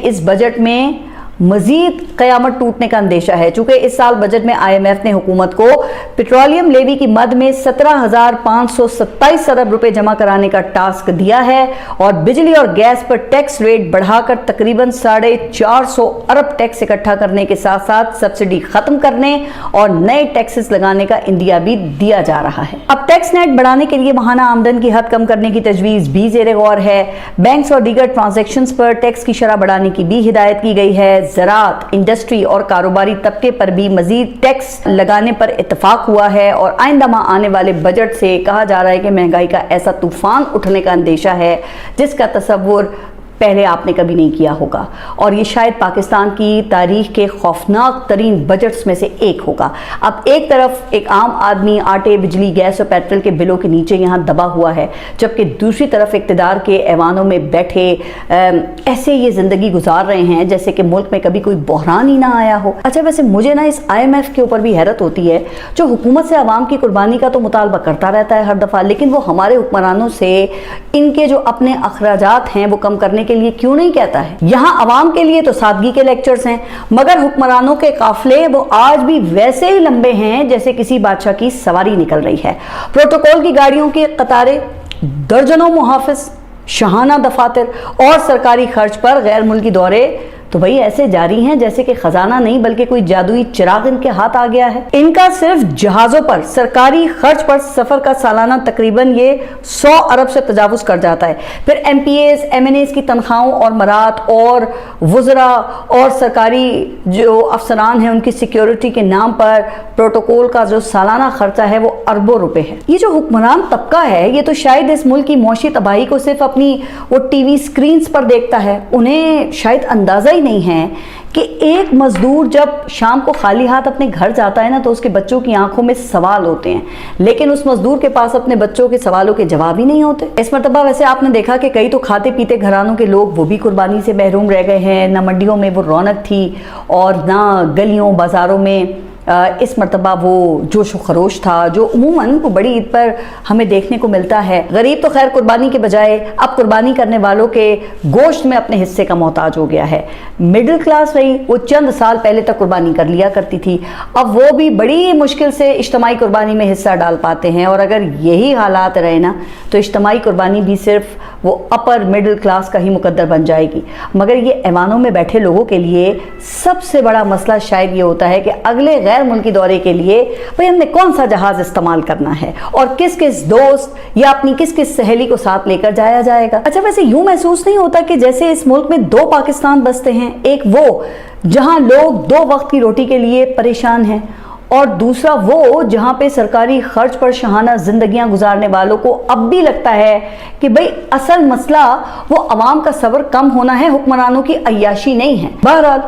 इस बजट में मजीद क़यामत टूटने का अंदेशा है, चूंकि इस साल बजट में IMF ने हुकूमत को पेट्रोलियम लेवी की मद में 17,527 अरब रुपए जमा कराने का टास्क दिया है और बिजली और गैस पर टैक्स रेट बढ़ाकर तकरीबन 450 अरब टैक्स इकट्ठा करने के साथ साथ सब्सिडी खत्म करने और नए टैक्सेस लगाने का इंदिया भी दिया जा रहा है। अब टैक्स नेट बढ़ाने के लिए माहाना आमदन की हद कम करने की तजवीज भी ज़ेरे गौर है। बैंक्स और दीगर ट्रांजैक्शंस पर टैक्स की शरह बढ़ाने की भी हिदायत की गई है। ज़राअत, इंडस्ट्री और कारोबारी तबके पर भी मजीद टैक्स लगाने पर इत्तफाक हुआ है और आइंदा माह आने वाले बजट से कहा जा रहा है कि महंगाई का ऐसा तूफान उठने का अंदेशा है जिसका तसव्वुर पहले आपने कभी नहीं किया होगा और ये शायद पाकिस्तान की तारीख के खौफनाक तरीन बजट्स में से एक होगा। अब एक तरफ एक आम आदमी आटे, बिजली, गैस और पेट्रोल के बिलों के नीचे यहाँ दबा हुआ है, जबकि दूसरी तरफ इक़्तिदार के ऐवानों में बैठे ऐसे ये ज़िंदगी गुजार रहे हैं जैसे कि मुल्क में कभी कोई बहरान ही ना आया हो। अच्छा, वैसे मुझे ना इस IMF के ऊपर भी हैरत होती है, जो हुकूमत से आवाम की कुर्बानी का तो मुतालबा करता रहता है हर दफ़ा, लेकिन वो हमारे हुक्मरानों से इनके जो अपने अखराजात हैं वो कम करने के लिए क्यों नहीं कहता है। यहाँ अवाम के लिए तो सादगी के लेक्चर्स हैं, मगर हुक्मरानों के काफले वो आज भी वैसे ही लंबे हैं जैसे किसी बादशाह की सवारी निकल रही है। प्रोटोकॉल की गाड़ियों की कतारें, दर्जनों मुहाफिज, शाहाना दफातर और सरकारी खर्च पर गैर मुल्की दौरे तो भाई ऐसे जारी हैं जैसे कि खजाना नहीं बल्कि कोई जादुई चिराग इनके हाथ आ गया है। इनका सिर्फ जहाजों पर सरकारी खर्च पर सफर का सालाना तकरीबन ये 100 अरब से तजावुज कर जाता है। फिर MPAs, MNAs की तनख्वाहों और मरात और वुज़रा और सरकारी जो अफसरान हैं उनकी सिक्योरिटी के नाम पर प्रोटोकॉल का जो सालाना खर्चा है वो अरबों रुपए है। ये जो हुक्मरान तबका है ये तो शायद इस मुल्क की मौशी तबाही को सिर्फ अपनी वो TV स्क्रीन्स पर देखता है। उन्हें शायद अंदाजा नहीं है कि एक मजदूर जब शाम को खाली हाथ अपने घर जाता है ना तो उसके बच्चों की आंखों में सवाल होते हैं, लेकिन उस मजदूर के पास अपने बच्चों के सवालों के जवाब ही नहीं होते। इस मरतबा वैसे आपने देखा कि कई तो खाते पीते घरानों के लोग वो भी कुर्बानी से महरूम रह गए हैं। ना मंडियों में वो रौनक थी और ना गलियों बाजारों में इस मरतबा वो जोश व खरोश था जो उमूमन वो बड़ी ईद पर हमें देखने को मिलता है। गरीब तो खैर कुर्बानी के बजाय अब कुर्बानी करने वालों के गोश्त में अपने हिस्से का मोहताज हो गया है। मिडिल क्लास रही वो चंद साल पहले तक कुर्बानी कर लिया करती थी, अब वो भी बड़ी मुश्किल से इज्तिमाई कुर्बानी में हिस्सा डाल पाते हैं और अगर यही हालात रहे ना तो इज्तिमाई कुर्बानी भी सिर्फ वो अपर मिडिल क्लास का ही मुकद्दर बन जाएगी। मगर ये ऐवानों में बैठे लोगों के लिए सबसे बड़ा मसला शायद ये होता है कि अगले गैर मुल्की दौरे के लिए भाई हमने कौन सा जहाज इस्तेमाल करना है और किस किस दोस्त या अपनी किस किस सहेली को साथ लेकर जाया जाएगा। अच्छा, वैसे यूं महसूस नहीं होता कि जैसे इस मुल्क में दो पाकिस्तान बसते हैं, एक वो जहां लोग 2 वक्त की रोटी के लिए परेशान हैं और दूसरा वो जहां पे सरकारी खर्च पर शहाना जिंदगियां गुजारने वालों को अब भी लगता है कि भाई असल मसला वो अवाम का सब्र कम होना है, हुक्मरानों की अय्याशी नहीं है। बहरहाल